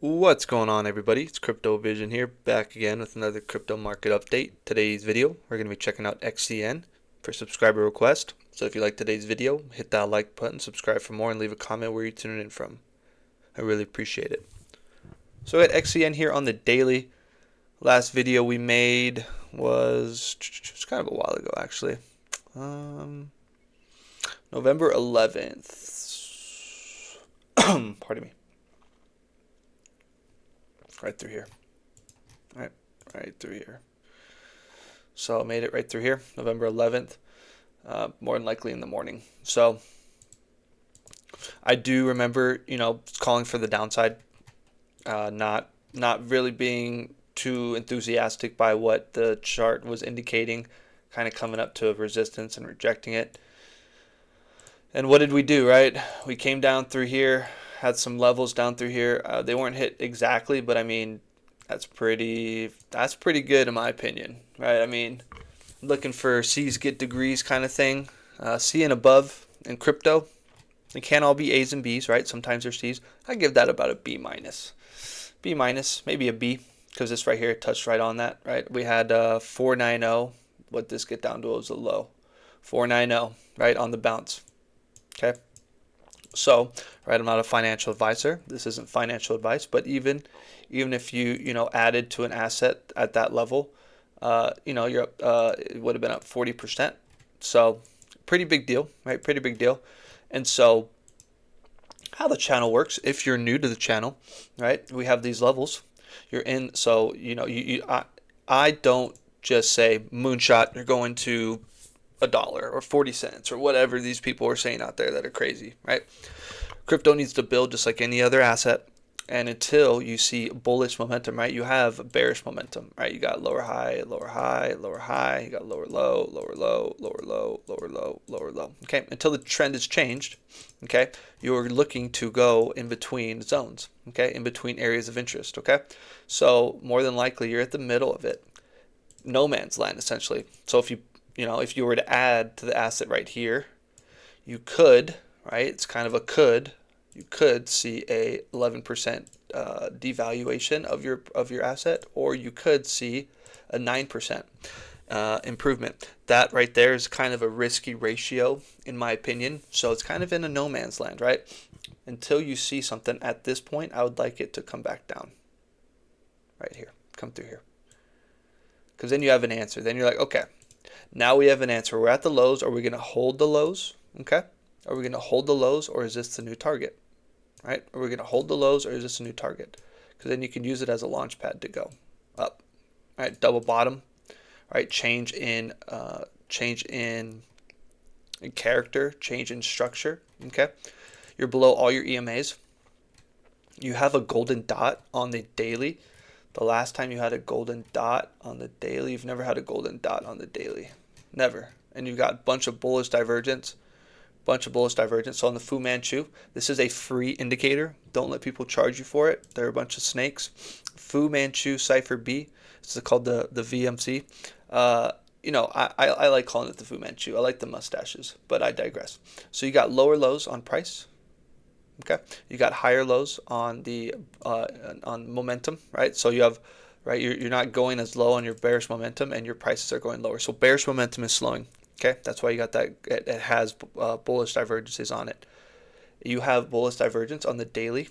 What's going on, everybody? It's CryptoVision here, back again with another crypto market update. Today's video, we're going to be checking out XCN for subscriber request. So if you like today's video, hit that like button, subscribe for more, and leave a comment where you're tuning in from. I really appreciate it. So we got XCN here on the daily. Last video we made was it's kind of a while ago, actually. November 11th. Pardon me. Right through here. Right through here. So I made it right through here, November 11th, more than likely in the morning. So I do remember, calling for the downside, not really being too enthusiastic by what the chart was indicating, kind of coming up to resistance and rejecting it. And what did we do, right? We came down through here, had some levels down through here. They weren't hit exactly, but I mean, that's pretty good in my opinion, right? I mean, looking for C's get degrees kind of thing. C and above in crypto, it can't all be A's and B's, right? Sometimes there's C's. I give that about a B minus. B minus, maybe a B, because this right here touched right on that, right? We had 490. What this get down to was a low. 490, right, on the bounce. Okay. So, right, I'm not a financial advisor. This isn't financial advice, but even if you added to an asset at that level, you're up, it would have been up 40%. So, pretty big deal, right? Pretty big deal. And so, how the channel works, if you're new to the channel, right? We have these levels. You're in, so I don't just say moonshot. You're going to $1 or 40 cents or whatever these people are saying out there that are crazy, right? Crypto needs to build just like any other asset. And until you see bullish momentum, right, you have bearish momentum, right? You got lower high, lower high, lower high. You got lower low, lower low, lower low, lower low, lower low. Okay, until the trend is changed, okay, you're looking to go in between zones, okay, in between areas of interest, okay? So more than likely you're at the middle of it, no man's land essentially. So if you were to add to the asset right here, you could, right? It's kind of a could. You could see a 11% devaluation of your asset, or you could see a 9% improvement. That right there is kind of a risky ratio, in my opinion. So it's kind of in a no man's land, right? Until you see something at this point, I would like it to come back down. Right here, come through here, because then you have an answer. Then you're like, okay. Now we have an answer. We're at the lows. Are we going to hold the lows? Okay. Are we going to hold the lows, or is this the new target? Right? Are we going to hold the lows, or is this a new target? Because then you can use it as a launch pad to go up. All right. Double bottom. Right. Change in character. Change in structure. Okay. You're below all your EMAs. You have a golden dot on the daily. The last time you had a golden dot on the daily, you've never had a golden dot on the daily. Never. And you've got a bunch of bullish divergence. So on the Fu Manchu, this is a free indicator. Don't let people charge you for it. They're a bunch of snakes. Fu Manchu Cipher B. This is called the VMC. I like calling it the Fu Manchu. I like the mustaches, but I digress. So you got lower lows on price. Okay, you got higher lows on the on momentum, right? So you have, right, you're not going as low on your bearish momentum, and your prices are going lower. So bearish momentum is slowing. Okay, that's why you got that. It has bullish divergences on it. You have bullish divergence on the daily,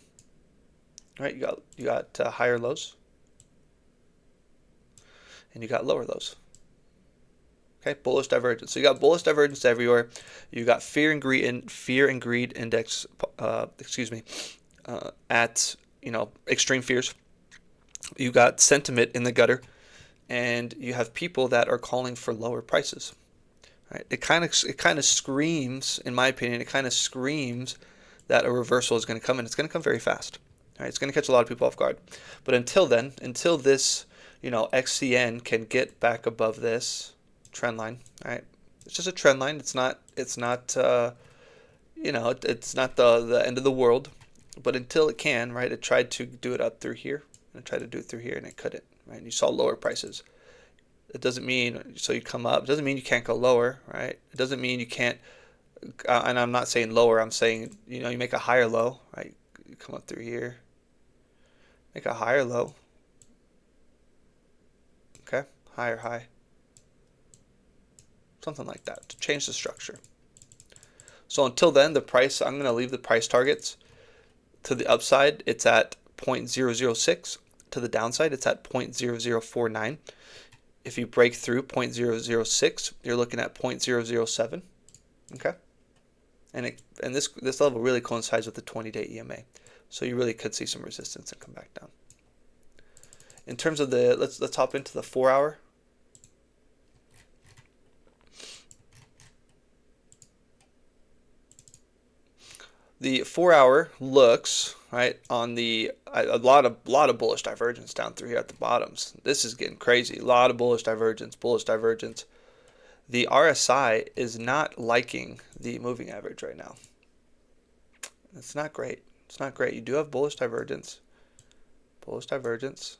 right? You got higher lows, and you got lower lows. Okay, bullish divergence. So you got bullish divergence everywhere. You got fear and greed index. At extreme fears. You got sentiment in the gutter, and you have people that are calling for lower prices. Right? It kind of screams, in my opinion, that a reversal is going to come, and it's going to come very fast. Right? It's going to catch a lot of people off guard. But until then, until this, XCN can get back above this trend line, right? It's just a trend line. It's not it's not the end of the world. But until it can, right? It tried to do it up through here, and it tried to do it through here, and it couldn't, right? And you saw lower prices. It doesn't mean, so you come up. It doesn't mean you can't go lower, right? It doesn't mean you can't, and I'm not saying lower. I'm saying, you make a higher low, right? You come up through here, make a higher low. Okay, higher high. Something like that to change the structure. So until then, the price, I'm going to leave the price targets. To the upside, it's at 0.006. To the downside, it's at 0.0049. If you break through 0.006, you're looking at 0.007. Okay, and this level really coincides with the 20-day EMA, so you really could see some resistance and come back down. In terms of the let's hop into the 4-hour. The 4-hour looks right on the a lot of bullish divergence down through here at the bottoms. This is getting crazy. A lot of bullish divergence, bullish divergence. The RSI is not liking the moving average right now. It's not great. It's not great. You do have bullish divergence. Bullish divergence.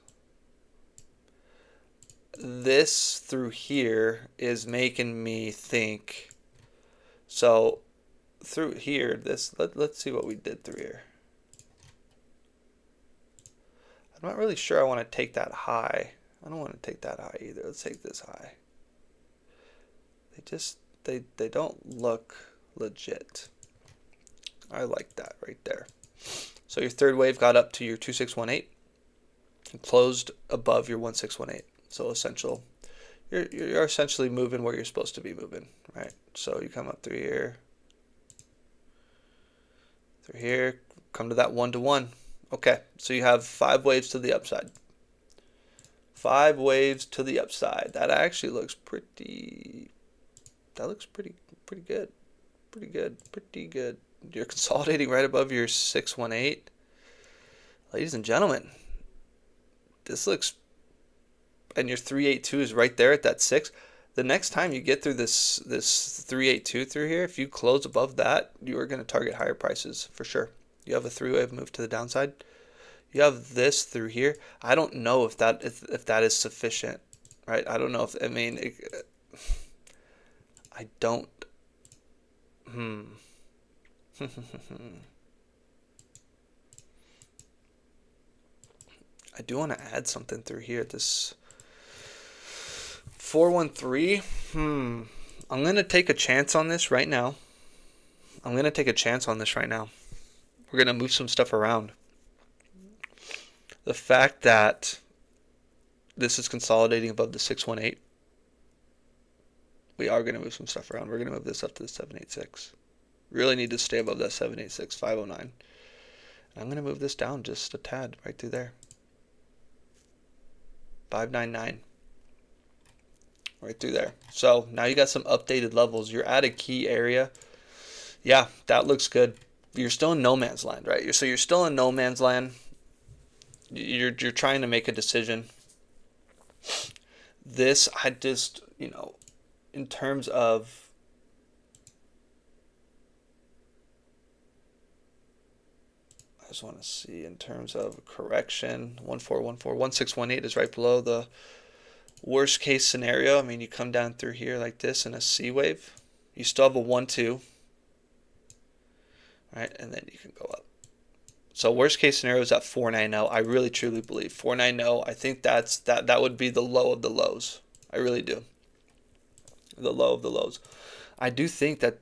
This through here is making me think. So through here, let's see what we did through here. I'm not really sure I want to take that high. I don't want to take that high either. Let's take this high. They don't look legit. I like that right there. So your third wave got up to your 2618 and closed above your 1618. So you're essentially moving where you're supposed to be moving, right? So you come up through here, come to that 1-to-1. Okay, so you have 5 waves to the upside. 5 waves to the upside. That actually looks pretty. That looks pretty good. Pretty good. You're consolidating right above your 618. Ladies and gentlemen, this looks, and your 382 is right there at that 6. The next time you get through this 382 through here, if you close above that, you are going to target higher prices for sure. You have a 3-wave move to the downside. You have this through here. I don't know if that is sufficient, right? I don't know if, I mean, I don't. I do want to add something through here. This 413. I'm going to take a chance on this right now. We're going to move some stuff around. The fact that this is consolidating above the 618, we are going to move some stuff around. We're going to move this up to the 786. Really need to stay above that 786, 509. I'm going to move this down just a tad right through there. 599. Right through there. So now you got some updated levels. You're at a key area. Yeah, that looks good. You're still in no man's land, right? So you're still in no man's land. You're trying to make a decision. This, I just, in terms of I just want to see in terms of correction, 1414, 1618 is right below the worst case scenario. I mean, you come down through here like this in a C wave. You still have a 1-2. Right, and then you can go up. So worst case scenario is at 490. I really truly believe 490. I think that would be the low of the lows. I really do. The low of the lows. I do think that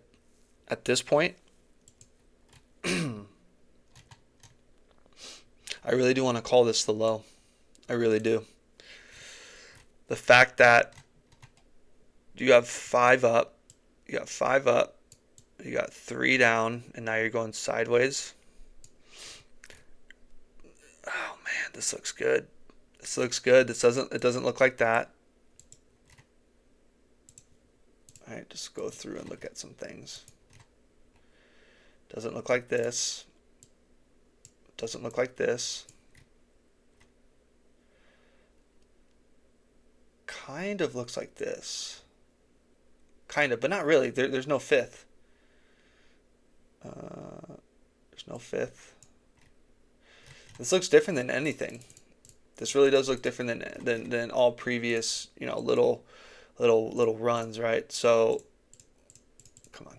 at this point, I really do want to call this the low. I really do. The fact that you have 5 up, you got 5 up, you got 3 down, and now you're going sideways. Oh man, this looks good. This looks good. It doesn't look like that. All right, just go through and look at some things. Doesn't look like this. Doesn't look like this. Kind of looks like this. Kind of, but not really. There's no 5th. There's no 5th. This looks different than anything. This really does look different than all previous, little runs, right? So, come on.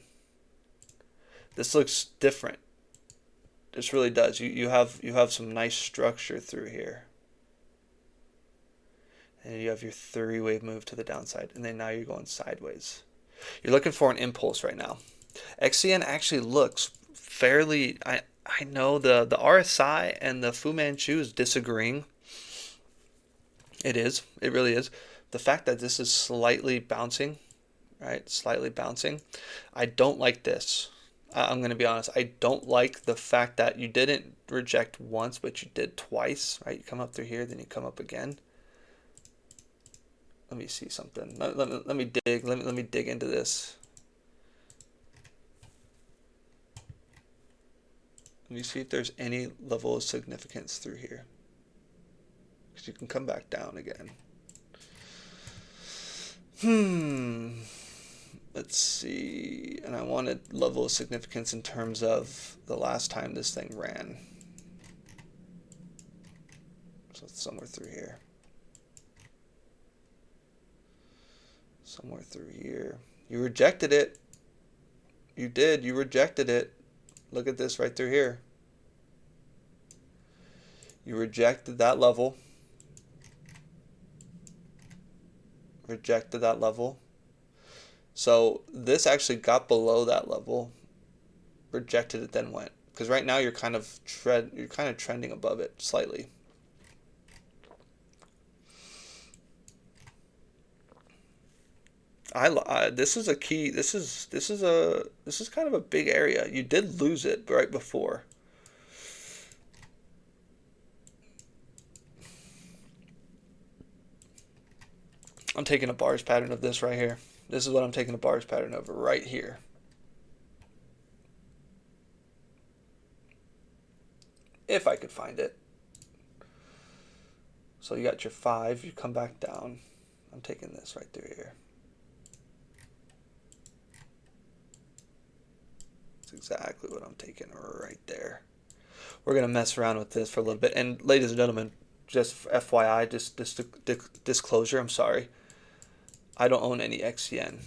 This looks different. This really does. You have some nice structure through here. And you have your three-wave move to the downside, and then now you're going sideways. You're looking for an impulse right now. XCN actually looks fairly. I know the RSI and the Fu Manchu is disagreeing. It is. It really is. The fact that this is slightly bouncing, right? Slightly bouncing. I don't like this. I'm going to be honest. I don't like the fact that you didn't reject once, but you did twice, right? You come up through here, then you come up again. Let me see something. Let me dig. Let me dig into this. Let me see if there's any level of significance through here. Because you can come back down again. Let's see. And I wanted level of significance in terms of the last time this thing ran. So it's somewhere through here. Somewhere through here. You rejected it. You did. You rejected it. Look at this right through here. You rejected that level. Rejected that level. So this actually got below that level. Rejected it, then went. Because right now you're kind of trending above it slightly. This is a key. This is kind of a big area. You did lose it right before. I'm taking a bars pattern of this right here. This is what I'm taking a bars pattern of right here. If I could find it. So you got your 5, you come back down. I'm taking this right through here. That's exactly what I'm taking right there. We're going to mess around with this for a little bit. And ladies and gentlemen, just FYI, just disclosure, I'm sorry. I don't own any XCN.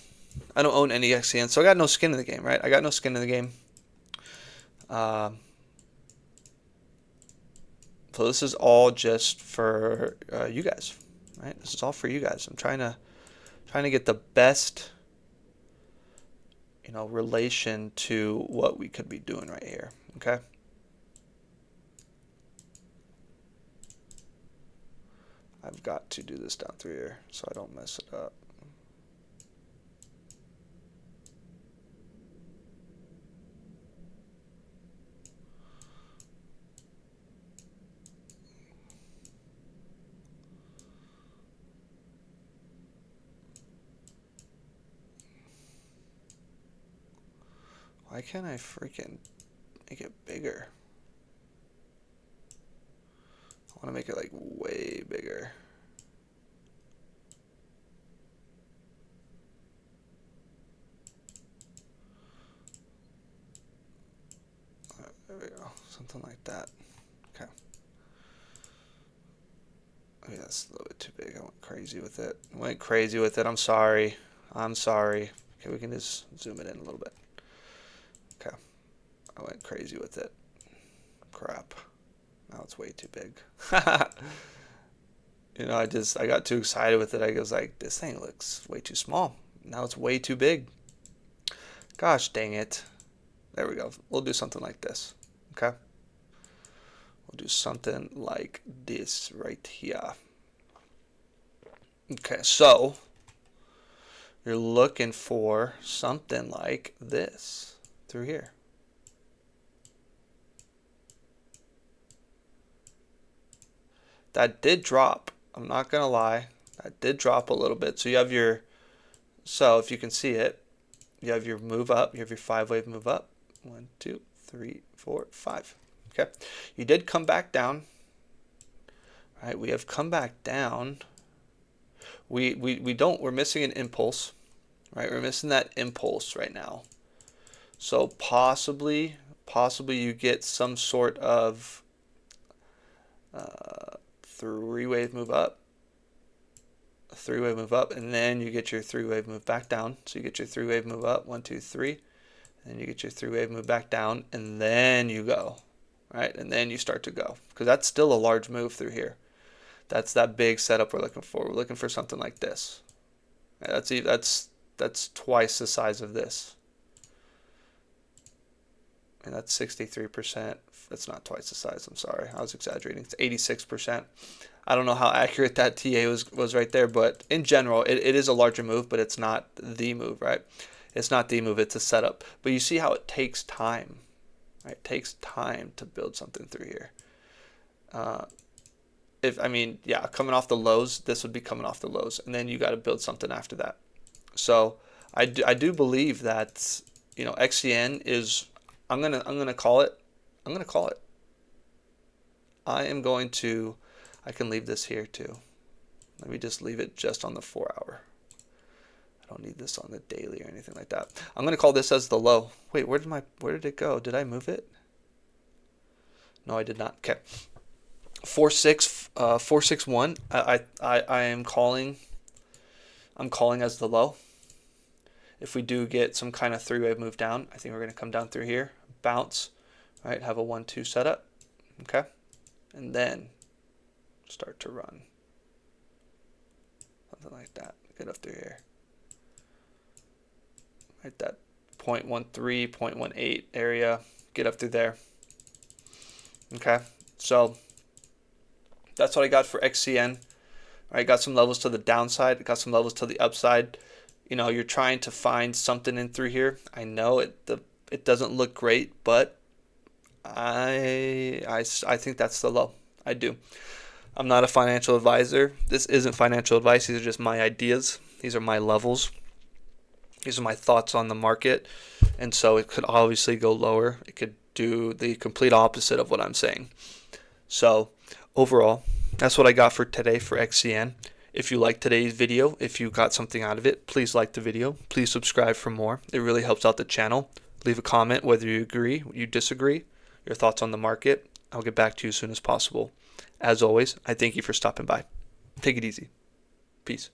I don't own any XCN, so I got no skin in the game, right? I got no skin in the game. So this is all just for you guys, right? This is all for you guys. I'm trying to get the best, relation to what we could be doing right here. Okay. I've got to do this down through here so I don't mess it up. Why can't I freaking make it bigger? I want to make it like way bigger. There we go. Something like that. Okay. Maybe that's a little bit too big. I went crazy with it. I'm sorry. I'm sorry. Okay, we can just zoom it in a little bit. Okay. I went crazy with it. Crap. Now it's way too big. I got too excited with it. I was like, this thing looks way too small. Now it's way too big. Gosh dang it. There we go. We'll do something like this. Okay? We'll do something like this right here. Okay, so you're looking for something like this through here. That did drop. I'm not going to lie. That did drop a little bit. So you have so if you can see it, you have your move up. You have your 5-wave move up. 1, 2, 3, 4, 5. Okay. You did come back down. All right. We have come back down. We're missing an impulse. Right. We're missing that impulse right now. So possibly you get some sort of 3-wave move up, a 3-wave move up, and then you get your 3-wave move back down. So you get your 3-wave move up, 1, 2, 3, and then you get your 3-wave move back down, and then you go. right? And then you start to go, because that's still a large move through here. That's that big setup we're looking for. We're looking for something like this. That's twice the size of this. And that's 63%. That's not twice the size. I'm sorry. I was exaggerating. It's 86%. I don't know how accurate that TA was right there, but in general, it is a larger move, but it's not the move, right? It's not the move. It's a setup. But you see how it takes time, right? It takes time to build something through here. Coming off the lows, this would be coming off the lows, and then you got to build something after that. So I do believe that, XCN is. I'm gonna call it. I'm gonna call it. I can leave this here too. Let me just leave it just on the 4 hour. I don't need this on the daily or anything like that. I'm gonna call this as the low. Wait, where did it go? Did I move it? No, I did not. Okay. 461. I am calling. I'm calling as the low. If we do get some kind of three-way move down, I think we're gonna come down through here, bounce, right? Have a 1-2 setup, okay, and then start to run, something like that. Get up through here, right? That 0.13, 0.18 area. Get up through there, okay. So that's what I got for XCN. All right, got some levels to the downside, got some levels to the upside. You're trying to find something in through here. I know it doesn't look great, but I think that's the low. I do. I'm not a financial advisor. This isn't financial advice. These are just my ideas. These are my levels. These are my thoughts on the market. And so it could obviously go lower. It could do the complete opposite of what I'm saying. So overall, that's what I got for today for XCN. If you liked today's video, if you got something out of it, please like the video. Please subscribe for more. It really helps out the channel. Leave a comment whether you agree, you disagree, your thoughts on the market. I'll get back to you as soon as possible. As always, I thank you for stopping by. Take it easy. Peace.